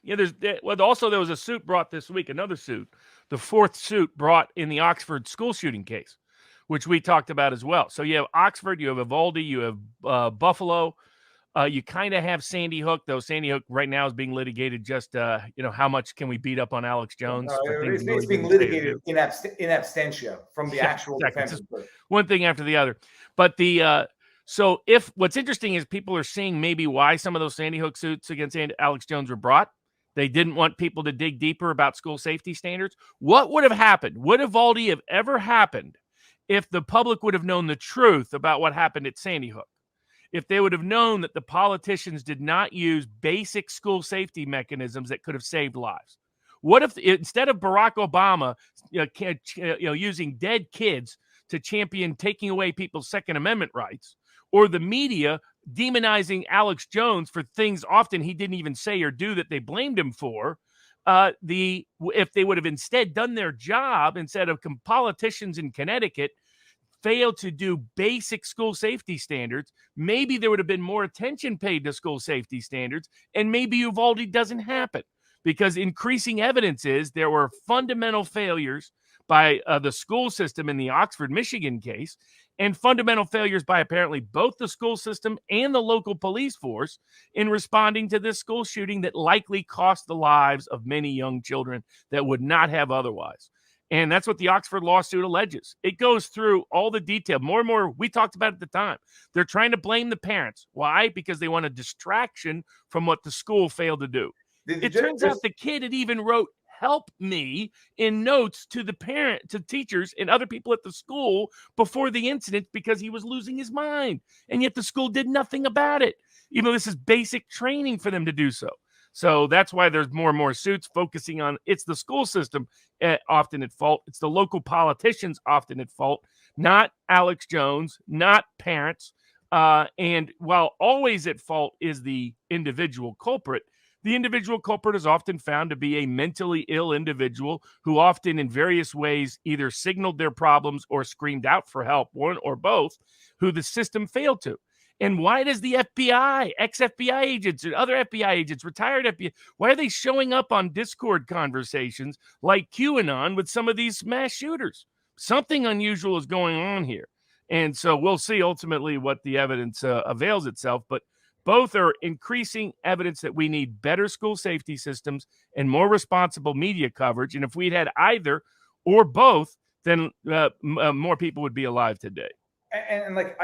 Also there was a suit brought this week, another suit, the fourth suit brought in the Oxford school shooting case, which we talked about as well. So you have Oxford, you have Uvalde, you have Buffalo. You kind of have Sandy Hook, though. Sandy Hook right now is being litigated. Just how much can we beat up on Alex Jones for things he really it's being didn't say or litigated do? in absentia from the actual defense. One thing after the other. But so if what's interesting is people are seeing maybe why some of those Sandy Hook suits against Alex Jones were brought. They didn't want people to dig deeper about school safety standards. What would have happened? Would Uvalde have ever happened if the public would have known the truth about what happened at Sandy Hook? If they would have known that the politicians did not use basic school safety mechanisms that could have saved lives? What if instead of Barack Obama using dead kids to champion taking away people's Second Amendment rights, or the media demonizing Alex Jones for things often he didn't even say or do that they blamed him for, if they would have instead done their job, instead of politicians in Connecticut failed to do basic school safety standards, maybe there would have been more attention paid to school safety standards, and maybe Uvalde doesn't happen, because increasing evidence is there were fundamental failures by the school system in the Oxford, Michigan case, and fundamental failures by apparently both the school system and the local police force in responding to this school shooting that likely cost the lives of many young children that would not have otherwise. And that's what the Oxford lawsuit alleges. It goes through all the detail. More and more, we talked about it at the time. They're trying to blame the parents. Why? Because they want a distraction from what the school failed to do. It turns out the kid had even wrote "help me" in notes to to teachers and other people at the school before the incident, because he was losing his mind. And yet the school did nothing about it, even though this is basic training for them to do so. So that's why there's more and more suits focusing on it's the school system often at fault. It's the local politicians often at fault, not Alex Jones, not parents. And while always at fault is the individual culprit is often found to be a mentally ill individual who often in various ways either signaled their problems or screamed out for help, one or both, who the system failed to. And why does the FBI, ex-FBI agents and other FBI agents, retired FBI, why are they showing up on Discord conversations like QAnon with some of these mass shooters? Something unusual is going on here. And so we'll see ultimately what the evidence avails itself. But both are increasing evidence that we need better school safety systems and more responsible media coverage. And if we'd had either or both, then more people would be alive today. And like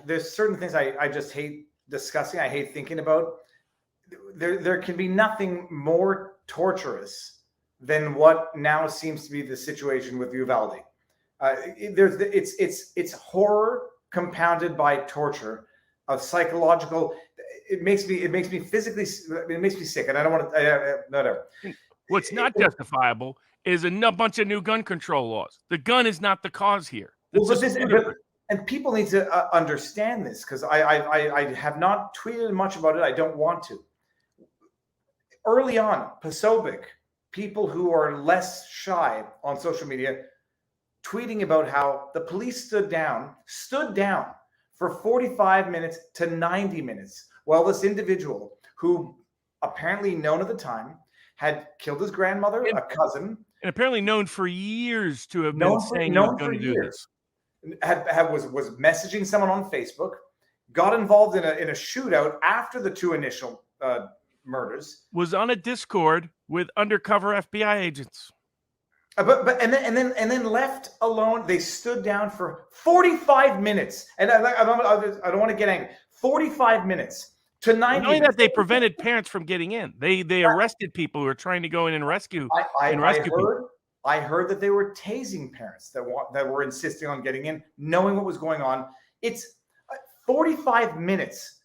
there's certain things I just hate discussing. I hate thinking about. There can be nothing more torturous than what now seems to be the situation with Uvalde. It's horror compounded by torture of psychological. It makes me physically. It makes me sick, and I don't want to. Whatever. What's not justifiable is a bunch of new gun control laws. The gun is not the cause here. And people need to understand this, because I have not tweeted much about it. I don't want to. Early on, Posobiec, people who are less shy on social media, tweeting about how the police stood down for 45 minutes to 90 minutes while this individual, who apparently known at the time, had killed his grandmother, a cousin, and apparently known for years to have been saying he was going to do this. Was messaging someone on Facebook, got involved in a shootout after the two initial murders. Was on a Discord with undercover FBI agents. And then left alone. They stood down for 45 minutes, and I don't want to get angry. 45 minutes to 90. Knowing that they prevented parents from getting in, they arrested people who were trying to go in and rescue. I heard that they were tasing parents that were insisting on getting in, knowing what was going on. It's 45 minutes.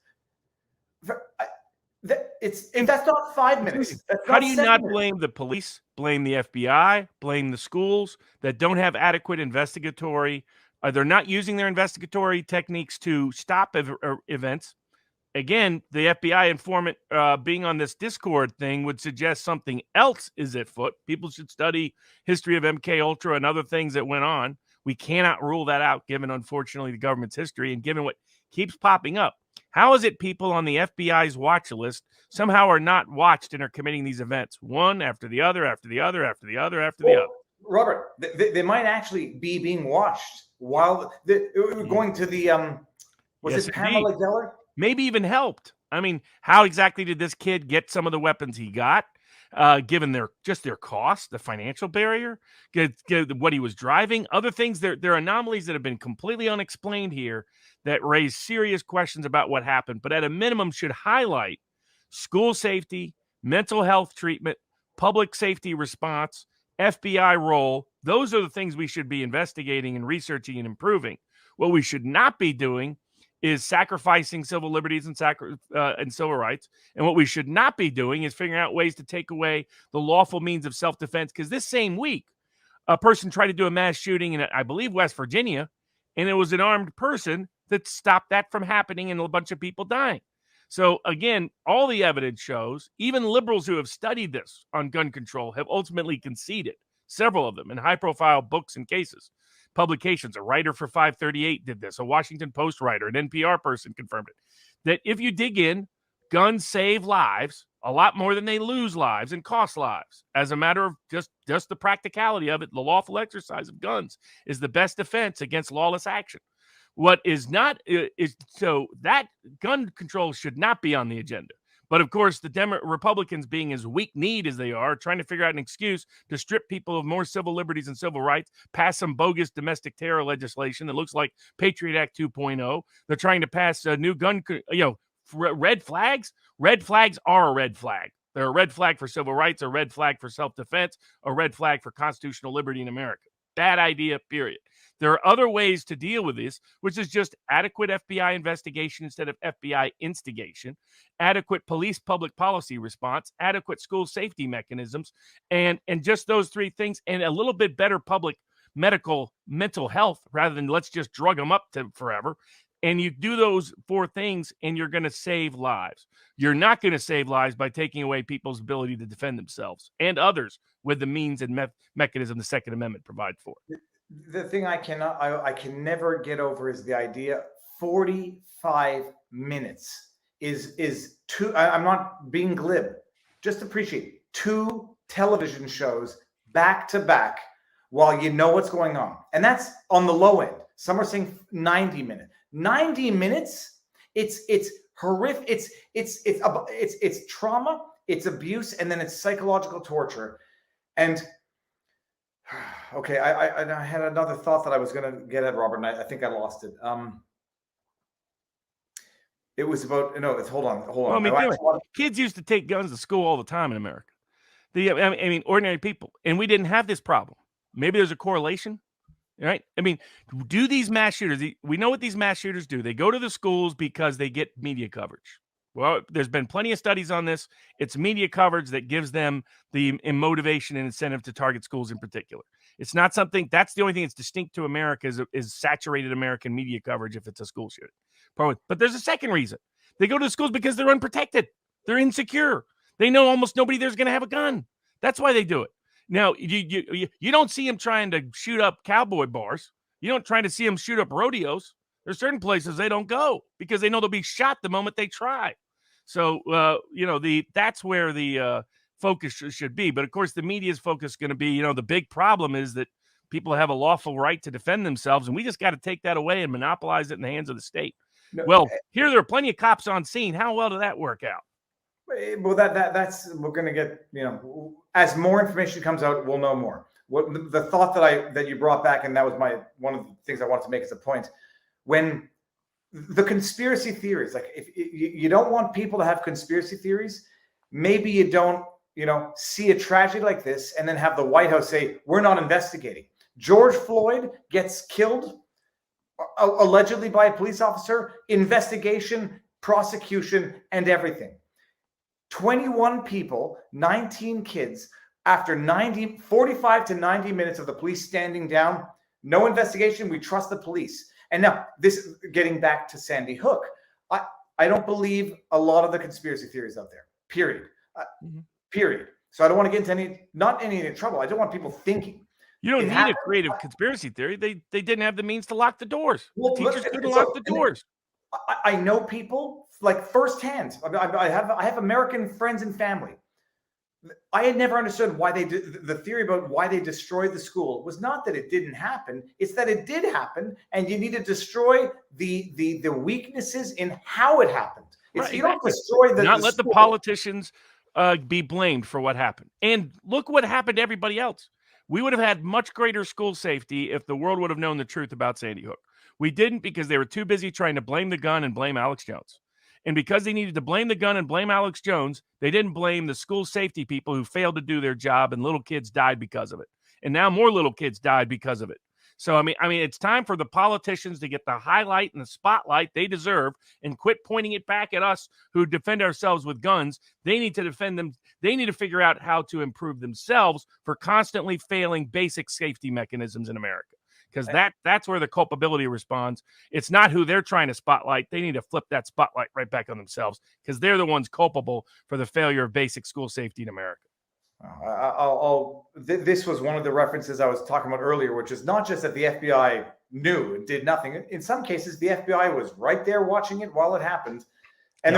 That's not 5 minutes. How do you not blame the police, blame the FBI, blame the schools that don't have adequate investigatory? They're not using their investigatory techniques to stop events. Again, the FBI informant being on this Discord thing would suggest something else is at foot. People should study history of MK Ultra and other things that went on. We cannot rule that out, given, unfortunately, the government's history and given what keeps popping up. How is it people on the FBI's watch list somehow are not watched and are committing these events one after the other, after the other, after the other, after the other? Robert, they might actually be being watched while going to the was Yes, it Pamela Geller? Maybe even helped. I mean, how exactly did this kid get some of the weapons he got? Given their cost, the financial barrier, what he was driving, other things. There are anomalies that have been completely unexplained here that raise serious questions about what happened, but at a minimum should highlight school safety, mental health treatment, public safety response, FBI role. Those are the things we should be investigating and researching and improving. What we should not be doing is sacrificing civil liberties and civil rights. And what we should not be doing is figuring out ways to take away the lawful means of self-defense. Because this same week, a person tried to do a mass shooting in, I believe, West Virginia, and it was an armed person that stopped that from happening and a bunch of people dying. So again, all the evidence shows, even liberals who have studied this on gun control have ultimately conceded, several of them in high-profile books and cases. Publications. A writer for 538 did this. A Washington Post writer, an NPR person confirmed it. That if you dig in, guns save lives a lot more than they lose lives and cost lives. As a matter of just the practicality of it, the lawful exercise of guns is the best defense against lawless action. What is not is so that gun control should not be on the agenda. But of course, the Republicans, being as weak-kneed as they are, trying to figure out an excuse to strip people of more civil liberties and civil rights, pass some bogus domestic terror legislation that looks like Patriot Act 2.0. They're trying to pass a new gun, red flags. Red flags are a red flag. They're a red flag for civil rights, a red flag for self-defense, a red flag for constitutional liberty in America. Bad idea, period. There are other ways to deal with this, which is just adequate FBI investigation instead of FBI instigation, adequate police public policy response, adequate school safety mechanisms, and just those three things, and a little bit better public mental health rather than let's just drug them up to forever. And you do those four things and you're going to save lives. You're not going to save lives by taking away people's ability to defend themselves and others with the means and mechanism the Second Amendment provides for. The thing I can never get over is the idea 45 minutes is two. I'm not being glib. Just appreciate 2 television shows back to back while you know what's going on. And that's on the low end. Some are saying 90 minutes. 90 minutes, it's horrific. It's trauma, it's abuse, and then it's psychological torture. And okay, I had another thought that I was going to get at, Robert, and I think I lost it. It was about hold on. Well, I mean, kids used to take guns to school all the time in America. I mean, ordinary people, and we didn't have this problem. Maybe there's a correlation, right? I mean, do these mass shooters? We know what these mass shooters do. They go to the schools because they get media coverage. Well, there's been plenty of studies on this. It's media coverage that gives them the motivation and incentive to target schools in particular. It's not something that's the only thing that's distinct to America is saturated American media coverage if it's a school shooting. But there's a second reason. They go to the schools because they're unprotected. They're insecure. They know almost nobody there's going to have a gun. That's why they do it. Now, you don't see them trying to shoot up cowboy bars. You don't try to see them shoot up rodeos. There's certain places they don't go because they know they'll be shot the moment they try. So, that's where the focus should be. But of course, the media's focus is going to be, the big problem is that people have a lawful right to defend themselves, and we just got to take that away and monopolize it in the hands of the state. No, well, here there are plenty of cops on scene. How well did that work out? Well, that's we're going to get, as more information comes out, we'll know more. What the thought that you brought back, and that was one of the things I wanted to make as a point, when the conspiracy theories, like if you don't want people to have conspiracy theories, maybe you don't, see a tragedy like this and then have the White House say, we're not investigating. George Floyd gets killed allegedly by a police officer, investigation, prosecution, and everything. 21 people, 19 kids, after 45 to 90 minutes of the police standing down, no investigation, we trust the police. And now, this getting back to Sandy Hook, I don't believe a lot of the conspiracy theories out there, period. Period. So I don't want to get into not any trouble. I don't want people thinking. You don't need a creative conspiracy theory. They didn't have the means to lock the doors. The teachers couldn't lock the doors. I know people like firsthand. I have American friends and family. I had never understood why they did. The theory about why they destroyed the school was not that it didn't happen; it's that it did happen, and you need to destroy the weaknesses in how it happened. It's, Right, you don't exactly. destroy Not the let the school. politicians be blamed for what happened. And look what happened to everybody else. We would have had much greater school safety if the world would have known the truth about Sandy Hook. We didn't because they were too busy trying to blame the gun and blame Alex Jones. And because they needed to blame the gun and blame Alex Jones, they didn't blame the school safety people who failed to do their job, and little kids died because of it. And now more little kids died because of it. So I mean, it's time for the politicians to get the highlight and the spotlight they deserve and quit pointing it back at us who defend ourselves with guns. They need to defend them. They need to figure out how to improve themselves for constantly failing basic safety mechanisms in America. Because that's where the culpability responds. It's not who they're trying to spotlight. They need to flip that spotlight right back on themselves because they're the ones culpable for the failure of basic school safety in America. This was one of the references I was talking about earlier, which is not just that the FBI knew and did nothing. In some cases, the FBI was right there watching it while it happened. And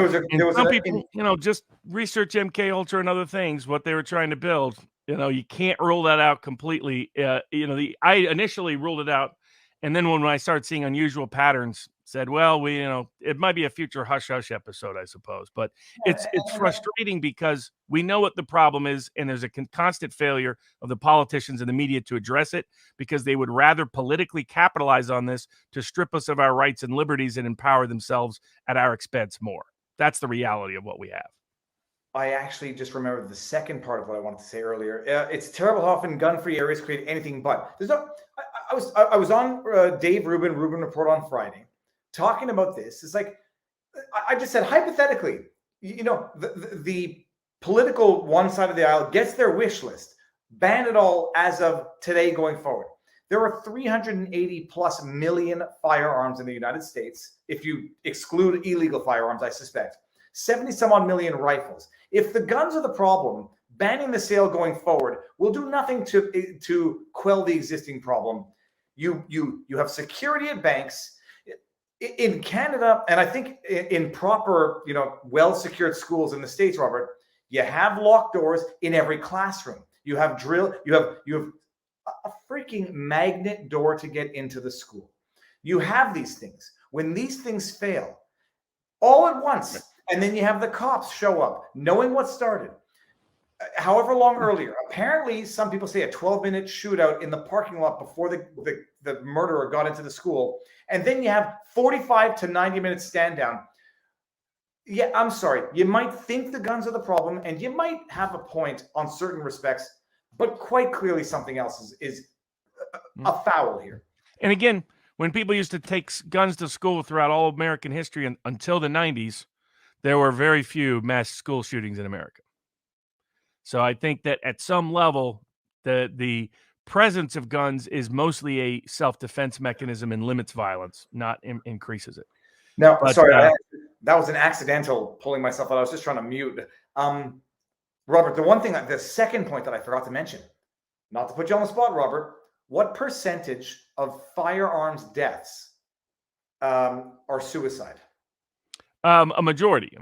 some people, just research MK Ultra and other things, what they were trying to build. You can't rule that out completely. I initially ruled it out, and then when I started seeing unusual patterns, said, well, it might be a future hush hush episode, I suppose. But it's frustrating because we know what the problem is, and there's a constant failure of the politicians and the media to address it because they would rather politically capitalize on this to strip us of our rights and liberties and empower themselves at our expense more. That's the reality of what we have. I actually just remembered the second part of what I wanted to say earlier. It's terrible how often gun-free areas create anything but. There's no. I was on Dave Rubin Report on Friday, talking about this. It's like I just said hypothetically, the political one side of the aisle gets their wish list, ban it all as of today going forward. There are 380 plus million firearms in the United States, if you exclude illegal firearms, I suspect. 70 some odd million rifles. If the guns are the problem, banning the sale going forward will do nothing to quell the existing problem. You have security at banks. In Canada, and I think in proper, well-secured schools in the States, Robert, you have locked doors in every classroom. You have you have a freaking magnet door to get into the school. You have these things. When these things fail, all at once, and then you have the cops show up, knowing what started. However long earlier, apparently some people say a 12-minute shootout in the parking lot before the murderer got into the school. And then you have 45 to 90 minutes stand down. Yeah, I'm sorry. You might think the guns are the problem, and you might have a point on certain respects, but quite clearly something else is a foul here. And again, when people used to take guns to school throughout all American history until the 90s, there were very few mass school shootings in America. So I think that at some level, the presence of guns is mostly a self-defense mechanism and limits violence, not increases it. No, sorry, that was an accidental pulling myself out. I was just trying to mute. Robert, the second point that I forgot to mention, not to put you on the spot, Robert, what percentage of firearms deaths are suicide? A majority.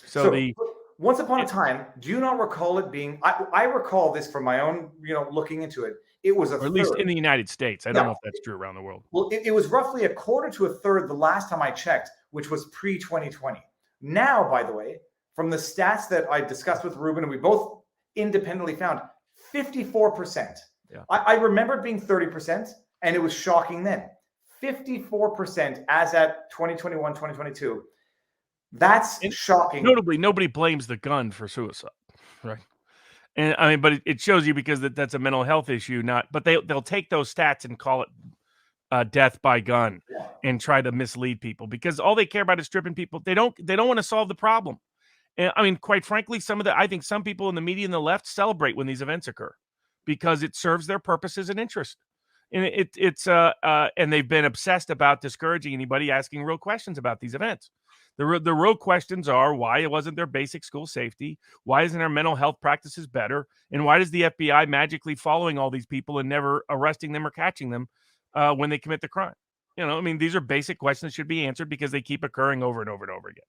So once upon a time, do you not recall it being? I recall this from my own, looking into it. It was at least in the United States. I don't know if that's true around the world. Well, it was roughly a quarter to a third the last time I checked, which was pre-2020. Now, by the way, from the stats that I discussed with Ruben and we both independently found, 54%. Yeah. I remember it being 30%, and it was shocking then. 54% as at 2021, 2022. That's shocking. Notably, nobody blames the gun for suicide, right? And I mean, but it shows you because that's a mental health issue, but they'll take those stats and call it death by gun and try to mislead people because all they care about is stripping people. They don't want to solve the problem. And I mean, quite frankly, I think some people in the media and the left celebrate when these events occur because it serves their purposes and interest. And and they've been obsessed about discouraging anybody asking real questions about these events. The real questions are, why wasn't there basic school safety? Why isn't our mental health practices better? And why does the FBI magically following all these people and never arresting them or catching them when they commit the crime? These are basic questions that should be answered because they keep occurring over and over and over again.